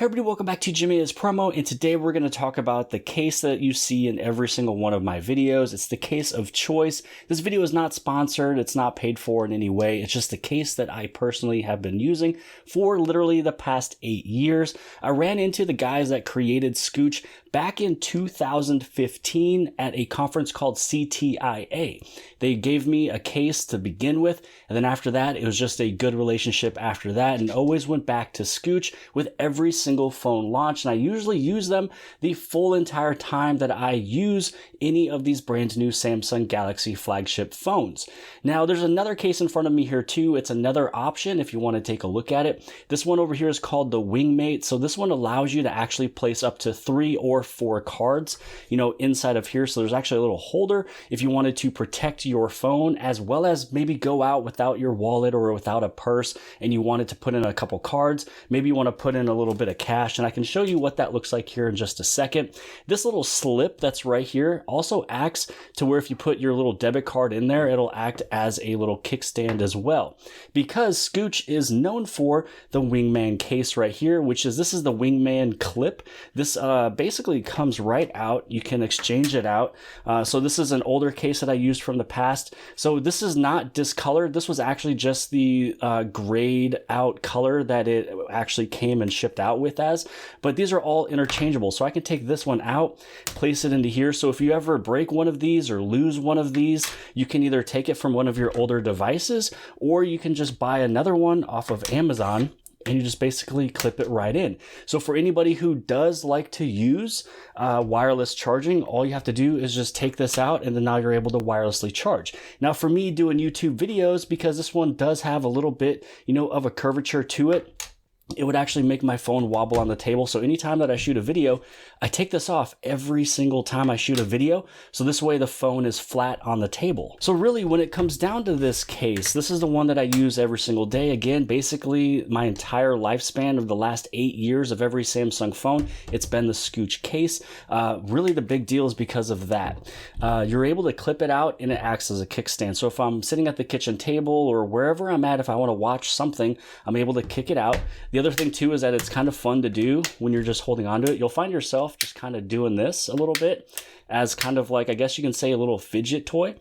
Hey everybody, welcome back to Jimmy Is Promo, and today we're going to talk about the case that you see in every single one of my videos. It's the case of choice. This video is not sponsored, it's not paid for in any way, it's just the case that I personally have been using for literally the past 8 years. I ran into the guys that created Scooch back in 2015 at a conference called CTIA. They gave me a case to begin with, and then after that, it was just a good relationship after that, and always went back to Scooch with every single phone launch. And I usually use them the full entire time that I use any of these brand new Samsung Galaxy flagship phones. Now, there's another case in front of me here too. It's another option if you want to take a look at it. This one over here is called the Wingmate. So this one allows you to actually place up to 3 or 4 cards, inside of here. So there's actually a little holder if you wanted to protect your phone, as well as maybe go out without your wallet or without a purse and you wanted to put in a couple cards. Maybe you want to put in a little bit of cash, and I can show you what that looks like here in just a second. This little slip that's right here also acts to where if you put your little debit card in there, it'll act as a little kickstand as well. Because Scooch is known for the Wingman case right here, this is the Wingman clip. This basically comes right out. You can exchange it out. So this is an older case that I used from the past. So this is not discolored. This was actually just the grayed out color that it actually came and shipped out with as, but these are all interchangeable. So I can take this one out, place it into here. So if you ever break one of these or lose one of these, you can either take it from one of your older devices, or you can just buy another one off of Amazon and you just basically clip it right in. So for anybody who does like to use wireless charging, all you have to do is just take this out, and then now you're able to wirelessly charge. Now for me doing YouTube videos, because this one does have a little bit, of a curvature to it, it would actually make my phone wobble on the table. So anytime that I shoot a video, I take this off every single time I shoot a video. So this way the phone is flat on the table. So really when it comes down to this case, this is the one that I use every single day. Again, basically my entire lifespan of the last 8 years of every Samsung phone, it's been the Scooch case. Really the big deal is because of that. You're able to clip it out and it acts as a kickstand. So if I'm sitting at the kitchen table or wherever I'm at, if I want to watch something, I'm able to kick it out. The other thing too is that it's kind of fun to do when you're just holding on to it. You'll find yourself just kind of doing this a little bit as kind of like, I guess you can say, a little fidget toy.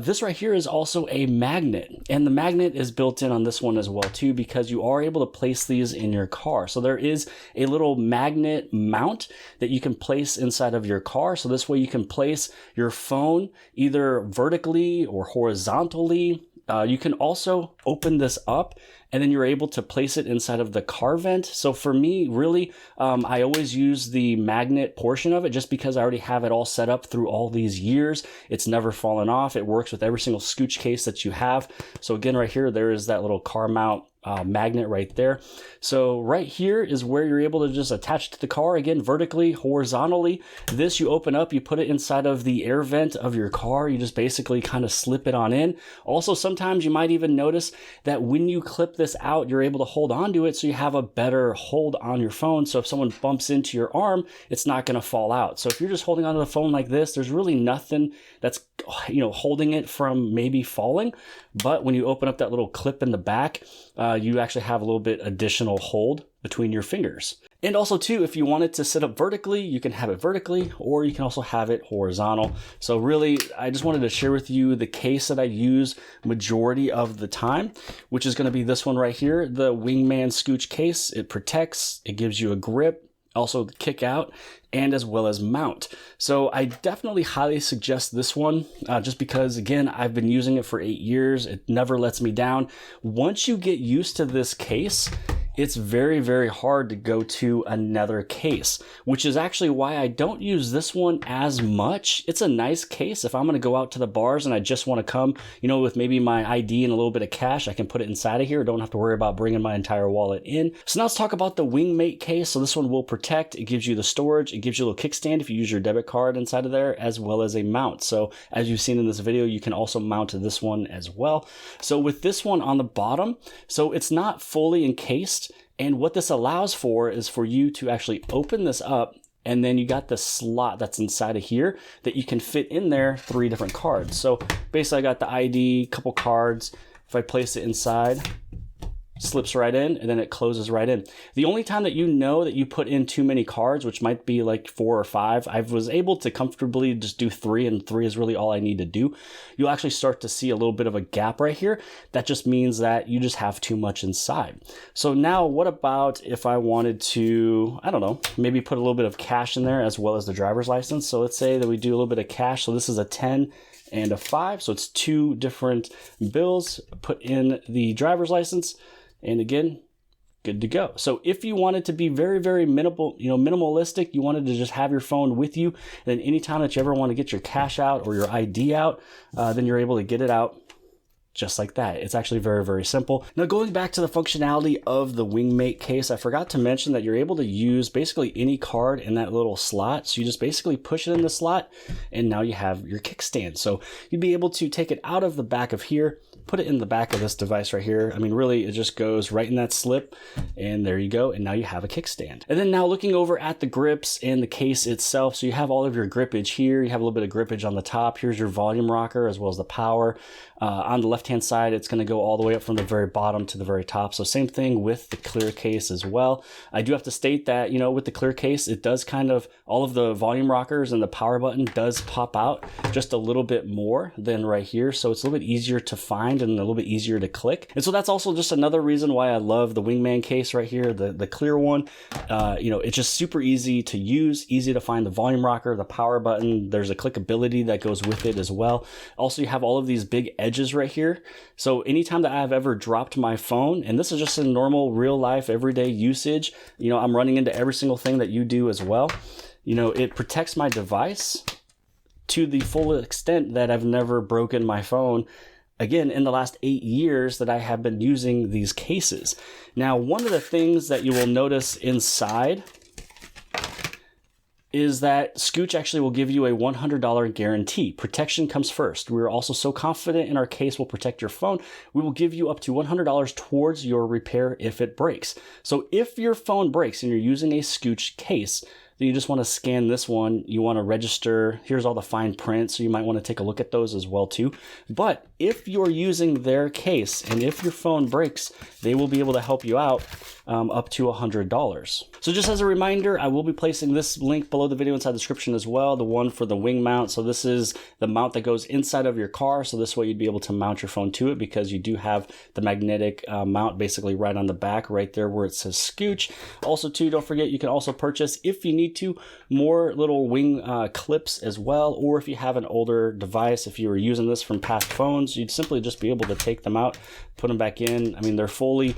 This right here is also a magnet, and the magnet is built in on this one as well too, because you are able to place these in your car. So there is a little magnet mount that you can place inside of your car. So this way you can place your phone either vertically or horizontally. You can also open this up, and then you're able to place it inside of the car vent. So for me, really, I always use the magnet portion of it just because I already have it all set up through all these years. It's never fallen off. It works with every single Scooch case that you have. So again, right here, there is that little car mount magnet right there. So right here is where you're able to just attach to the car, again, vertically, horizontally. This you open up, you put it inside of the air vent of your car. You just basically kind of slip it on in. Also, sometimes you might even notice that when you clip this out, you're able to hold on to it so you have a better hold on your phone. So if someone bumps into your arm, it's not going to fall out. So if you're just holding onto the phone like this, there's really nothing that's holding it from maybe falling. But when you open up that little clip in the back, you actually have a little bit additional hold between your fingers. And also too, if you want it to sit up vertically, you can have it vertically, or you can also have it horizontal. So really, I just wanted to share with you the case that I use majority of the time, which is going to be this one right here, the Wingman Scooch case. It protects, it gives you a grip, also kick out, and as well as mount. So I definitely highly suggest this one, just because, again, I've been using it for 8 years. It never lets me down. Once you get used to this case, it's very, very hard to go to another case, which is actually why I don't use this one as much. It's a nice case. If I'm going to go out to the bars and I just want to come, with maybe my ID and a little bit of cash, I can put it inside of here. Don't have to worry about bringing my entire wallet in. So now let's talk about the Wingmate case. So this one will protect. It gives you the storage. It gives you a little kickstand if you use your debit card inside of there, as well as a mount. So as you've seen in this video, you can also mount this one as well. So with this one on the bottom, so it's not fully encased. And what this allows for is for you to actually open this up, and then you got the slot that's inside of here that you can fit in there 3 different cards. So basically I got the ID, couple cards. If I place it inside, slips right in, and then it closes right in. The only time that you know that you put in too many cards, which might be like 4 or 5, I was able to comfortably just do 3, and 3 is really all I need to do. You'll actually start to see a little bit of a gap right here. That just means that you just have too much inside. So now what about if I wanted to, I don't know, maybe put a little bit of cash in there as well as the driver's license. So let's say that we do a little bit of cash. So this is a 10 and a 5. So it's 2 different bills. Put in the driver's license. And again, good to go. So if you wanted to be very, very minimalistic, you wanted to just have your phone with you, and then anytime that you ever want to get your cash out or your ID out, then you're able to get it out just like that. It's actually very, very simple. Now, going back to the functionality of the Wingmate case, I forgot to mention that you're able to use basically any card in that little slot. So you just basically push it in the slot, and now you have your kickstand. So you'd be able to take it out of the back of here, put it in the back of this device right here. I mean, really, it just goes right in that slip, and there you go. And now you have a kickstand. And then now looking over at the grips and the case itself. So you have all of your grippage here. You have a little bit of grippage on the top. Here's your volume rocker as well as the power. On the left-hand side, it's going to go all the way up from the very bottom to the very top. So same thing with the clear case as well. I do have to state that, with the clear case, it does kind of, all of the volume rockers and the power button does pop out just a little bit more than right here. So it's a little bit easier to find and a little bit easier to click. And so that's also just another reason why I love the Wingman case right here, the clear one. It's just super easy to use, easy to find the volume rocker, the power button. There's a clickability that goes with it as well. Also, you have all of these big edges right here. So anytime that I've ever dropped my phone, and this is just in normal real life, everyday usage, I'm running into every single thing that you do as well. It protects my device to the full extent that I've never broken my phone, again, in the last 8 years that I have been using these cases. Now, one of the things that you will notice inside is that Scooch actually will give you a $100 guarantee. Protection comes first. We're also so confident in our case will protect your phone, we will give you up to $100 towards your repair if it breaks. So if your phone breaks and you're using a Scooch case, then you just want to scan this one. You want to register. Here's all the fine print, so you might want to take a look at those as well too. But if you're using their case and if your phone breaks, they will be able to help you out up to $100. So just as a reminder, I will be placing this link below the video inside the description as well, the one for the wing mount. So this is the mount that goes inside of your car. So this way you'd be able to mount your phone to it because you do have the magnetic mount basically right on the back, right there where it says Scooch. Also too, don't forget, you can also purchase, if you need to, more little wing clips as well. Or if you have an older device, if you were using this from past phones, you'd simply just be able to take them out, put them back in. I mean, they're fully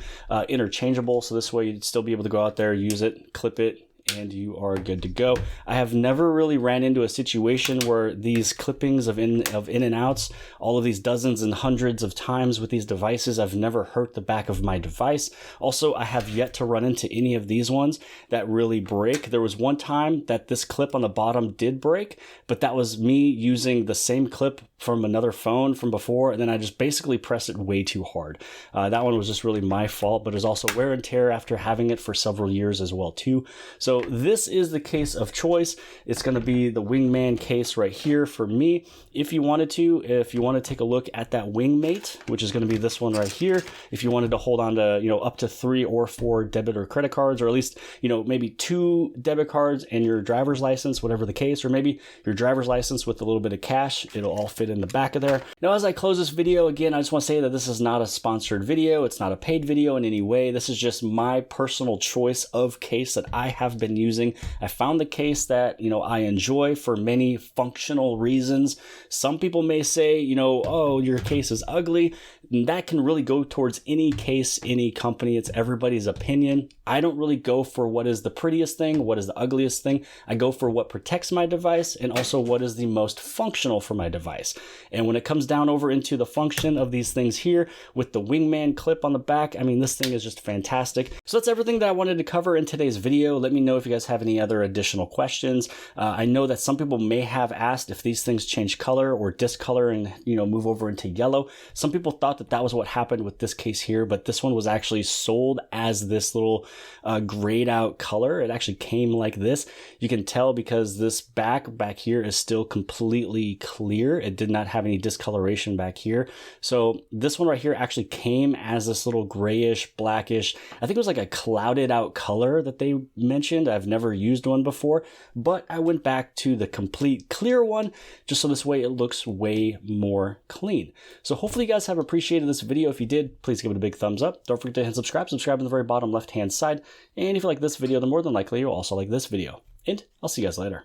interchangeable. So this way you'd still be able to go out there, use it, clip it, and you are good to go. I have never really ran into a situation where these clippings of in and outs, all of these dozens and hundreds of times with these devices, I've never hurt the back of my device. Also, I have yet to run into any of these ones that really break. There was one time that this clip on the bottom did break, but that was me using the same clip from another phone from before, and then I just basically pressed it way too hard. That one was just really my fault, but it's also wear and tear after having it for several years as well too. So this is the case of choice. It's going to be the Wingman case right here for me. If you wanted to take a look at that Wingmate, which is going to be this one right here, if you wanted to hold on to, up to 3 or 4 debit or credit cards, or at least, maybe 2 debit cards and your driver's license, whatever the case, or maybe your driver's license with a little bit of cash, it'll all fit in the back of there. Now, as I close this video, again, I just want to say that this is not a sponsored video. It's not a paid video in any way. This is just my personal choice of case that I have been using. I found the case that, I enjoy for many functional reasons. Some people may say, oh, your case is ugly. And that can really go towards any case, any company. It's everybody's opinion. I don't really go for what is the prettiest thing, what is the ugliest thing. I go for what protects my device and also what is the most functional for my device. And when it comes down over into the function of these things here with the Wingman clip on the back, I mean, this thing is just fantastic. So that's everything that I wanted to cover in today's video. Let me know if you guys have any other additional questions. I know that some people may have asked if these things change color or discolor and, move over into yellow. Some people thought that was what happened with this case here, but this one was actually sold as this little grayed out color. It actually came like this. You can tell because this back here is still completely clear. It did not have any discoloration back here. So this one right here actually came as this little grayish, blackish, I think it was like a clouded out color that they mentioned. I've never used one before, but I went back to the complete clear one just so this way it looks way more clean. So hopefully you guys have appreciated this video. If you did, please give it a big thumbs up. Don't forget to hit subscribe in the very bottom left hand side. And if you like this video, then more than likely you'll also like this video. And I'll see you guys later.